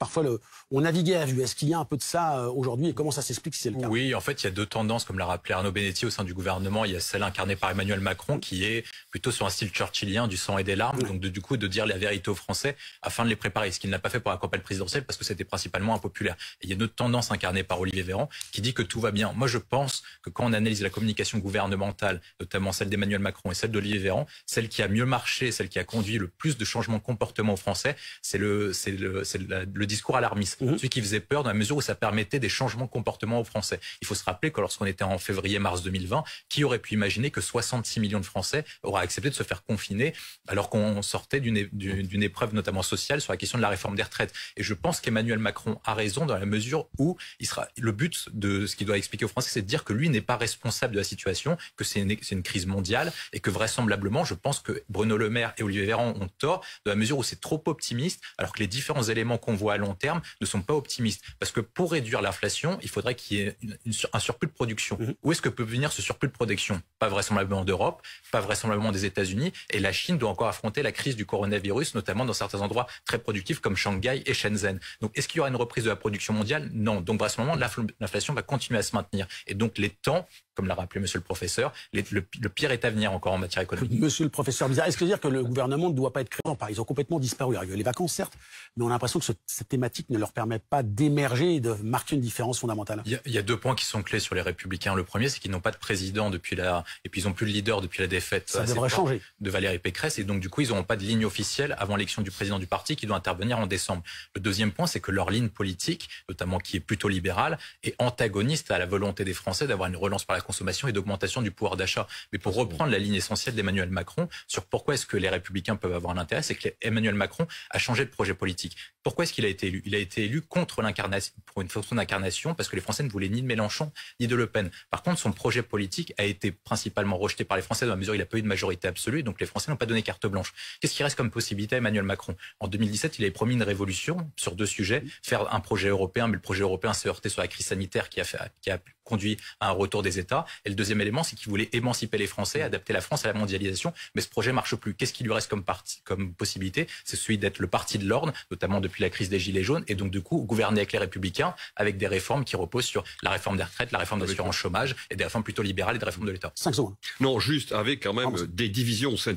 parfois on naviguait à vue. Est-ce qu'il y a un peu de ça aujourd'hui et comment ça s'explique si c'est le cas? Oui, en fait, il y a deux tendances, comme l'a rappelé Arnaud Benetti au sein du gouvernement. Il y a celle incarnée par Emmanuel Macron qui est plutôt sur un style churchillien, du sang et des larmes, donc du coup de dire la vérité aux Français afin de les préparer, ce qu'il n'a pas fait pour la campagne présidentielle parce que c'était principalement impopulaire. Et il y a une autre tendance incarnée par Olivier Véran qui dit que tout va bien. Moi, je pense que quand on analyse la communication gouvernementale, notamment celle d'Emmanuel Macron et celle d'Olivier Véran, celle qui a mieux marché, celle qui a conduit le plus de changements de comportement aux Français, c'est le discours alarmiste, celui qui faisait peur dans la mesure où ça permettait des changements de comportement aux Français. Il faut se rappeler que lorsqu'on était en février-mars 2020, qui aurait pu imaginer que 66 millions de Français auraient accepté de se faire confiner alors qu'on sortait d'une épreuve notamment sociale sur la question de la réforme des retraites. Et je pense qu'Emmanuel Macron a raison dans la mesure où le but de ce qu'il doit expliquer aux Français, c'est de dire que lui n'est pas responsable de la situation, que c'est une crise mondiale et que vraisemblablement, je pense que Bruno Le Maire et Olivier Véran ont tort dans la mesure où c'est trop optimiste alors que les différents éléments qu'on voit à long terme ne sont pas optimistes. Parce que pour réduire l'inflation, il faudrait qu'il y ait un surplus de production. Où est-ce que peut venir ce surplus de production? Pas vraisemblablement d'Europe, pas vraisemblablement des États-Unis. Et la Chine doit encore affronter la crise du coronavirus, notamment dans certains endroits très productifs comme Shanghai et Shenzhen. Donc est-ce qu'il y aura une reprise de la production mondiale? Non. Donc vraisemblablement, l'inflation va continuer à se maintenir. Et donc les temps, comme l'a rappelé monsieur le professeur, le pire est à venir encore en matière économique. Monsieur le professeur Bizarre, est-ce que dire que le gouvernement ne doit pas être créant? Ils ont complètement disparu. Il y a les vacances, certes, mais on a l'impression que cette thématique ne leur permet pas d'émerger et de marquer une différence fondamentale. Il y a deux points qui sont clés sur les Républicains. Le premier, c'est qu'ils n'ont pas de président et puis ils n'ont plus de leader depuis la défaite ça devrait changer. De Valérie Pécresse. Et donc, du coup, ils n'auront pas de ligne officielle avant l'élection du président du parti qui doit intervenir en décembre. Le deuxième point, c'est que leur ligne politique, notamment qui est plutôt libérale, est antagoniste à la volonté des Français d'avoir une relance par la consommation et d'augmentation du pouvoir d'achat. Mais pour reprendre la ligne essentielle d'Emmanuel Macron sur pourquoi est-ce que les Républicains peuvent avoir un intérêt, c'est que Emmanuel Macron a changé de projet politique. Pourquoi est-ce qu'il a été élu? Il a été élu contre l'incarnation, pour une fonction d'incarnation, parce que les Français ne voulaient ni de Mélenchon ni de Le Pen. Par contre, son projet politique a été principalement rejeté par les Français dans la mesure où il n'a pas eu de majorité absolue, donc les Français n'ont pas donné carte blanche. Qu'est-ce qui reste comme possibilité à Emmanuel Macron? En 2017, il avait promis une révolution sur deux sujets, faire un projet européen, mais le projet européen s'est heurté sur la crise sanitaire qui a conduit à un retour des États. Et le deuxième élément, c'est qu'il voulait émanciper les Français, adapter la France à la mondialisation, mais ce projet marche plus. Qu'est-ce qui lui reste comme possibilité? C'est celui d'être le parti de l'ordre, notamment depuis la crise des Gilets jaunes, et donc du coup gouverner avec les Républicains, avec des réformes qui reposent sur la réforme des retraites, la réforme de l'assurance chômage, et des réformes plutôt libérales et des réformes de l'État. 5 secondes. Non, juste avec quand même des divisions au sein